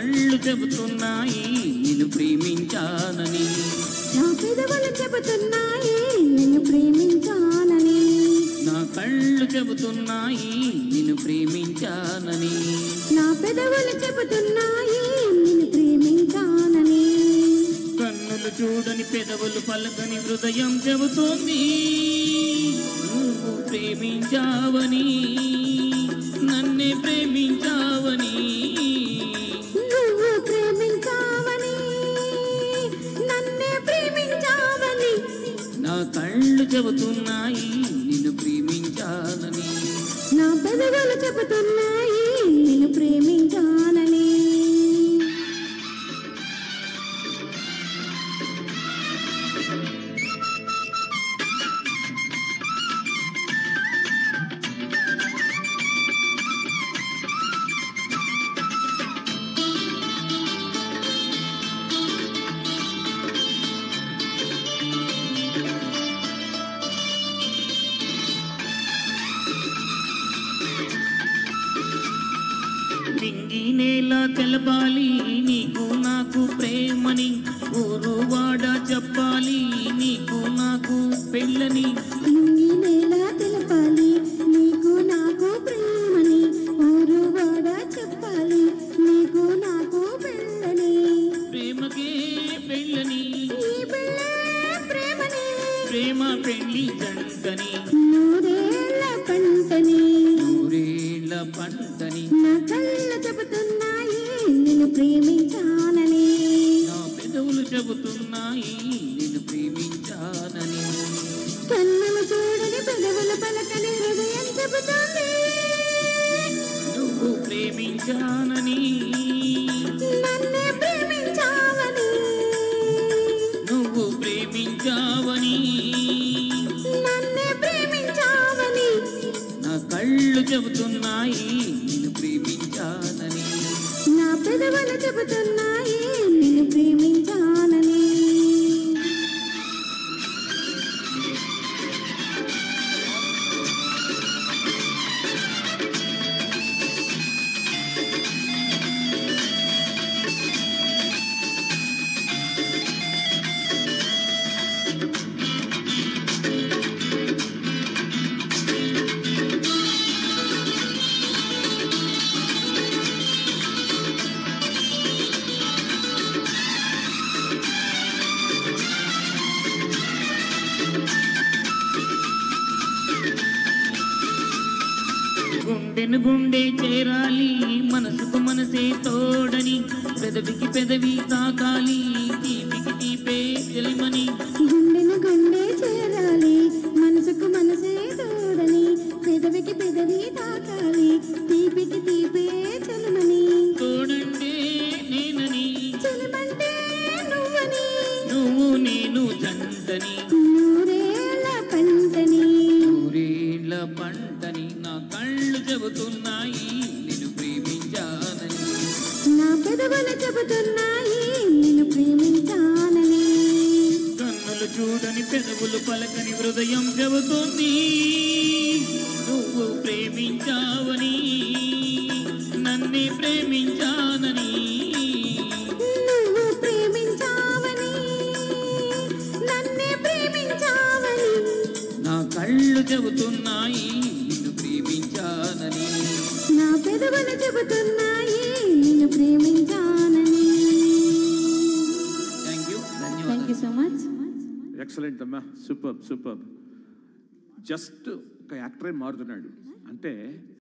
కళ్ళు చెబుతున్నాయి నిన్ను ప్రేమించానని, నా పెదవులు చెబుతున్నాయి నిన్ను ప్రేమించానని, నా కళ్ళు చెబుతున్నాయి నిన్ను ప్రేమించానని, నా పెదవులు చెబుతున్నాయి నిన్ను ప్రేమించానని. కన్నులు చూడని పెదవులు పలకని హృదయం చెబుతోంది నువ్వు ప్రేమించావని, నన్నే ప్రేమించావని, నువ్వు ప్రేమించావని, నన్నే ప్రేమించావని. నా కళ్ళు చెబుతున్నాయి నిన్ను ప్రేమించానని, నా పెదవులు చెబుతున్నాయి నిన్ను ప్రేమించానని. నింగి నేల తెలపాలి నీకు నాకు ప్రేమని, ఊరు వాడ చెప్పాలి నీకు నాకు పెళ్ళని, నింగి నేల తెలపాలి నీకు నాకు ప్రేమని, ఊరు వాడ చెప్పాలి నీకు నాకు పెళ్ళని. ప్రేమకే పెళ్ళని, ఈ పెళ్ళే ప్రేమని, ప్రేమ పెళ్ళి జంటని, నూరేళ్ల పంటని, నూరేళ్ల పంటని. నా కళ్ళు చెబుతున్నాయి నిన్ను ప్రేమించానని, నా పెదవులు చెబుతున్నాయి నిన్ను ప్రేమించానని, కన్నులు చూడని పెదవులు పలకని హృదయం చెబుతోంది నువ్వు ప్రేమించానని, నన్నే ప్రేమించావని, నువ్వు ప్రేమించావని, నన్నే ప్రేమించావని. నా కళ్ళు చెబుతున్నాయి నిన్ను ప్రేమించానని, నా పెదవులు చెబుతున్నాయి నిన్ను ప్రేమించానని. గుండెను గుండె చేరాలి మనసుకు మనసే తోడని, పెదవికి పెదవి తాకాలి తీపికి తీపే చెలిమని, గుండెను గుండె చేరాలి మనసుకు మనసే తోడని, పెదవికి పెదవి తాకాలి తీపికి తీపే చలమని. తోడంటే నేనని, చలమంటే నువ్వని, నువ్వు నేను జంటని, నూరేళ్ల పంటని, నూరేళ్ల పంటని. నా కళ్ళు చెబుతున్నాయి నిన్ను ప్రేమించానని, నా పెదవులు చెబుతున్నాయి నిన్ను ప్రేమించానని, కన్నులు చూడని పెదవులు పలకని హృదయం చెబుతుంది నువ్వు ప్రేమించావని, నన్నే ప్రేమించానని, నువ్వు ప్రేమించావని, నన్నే ప్రేమించావని. నా కళ్ళు చెబుతున్నాయి నిన్ను ప్రేమించానని, నా పెదవులు చెబుతున్నాయి నిన్ను ప్రేమించానని. థ్యాంక్ యూ, థ్యాంక్ ధన్యవాదాలు. You so much. ఎక్సలెంట్ అమ్మా, సూపర్ సూపర్. జస్ట్ ఒక యాక్టరే మారుతున్నాడు అంటే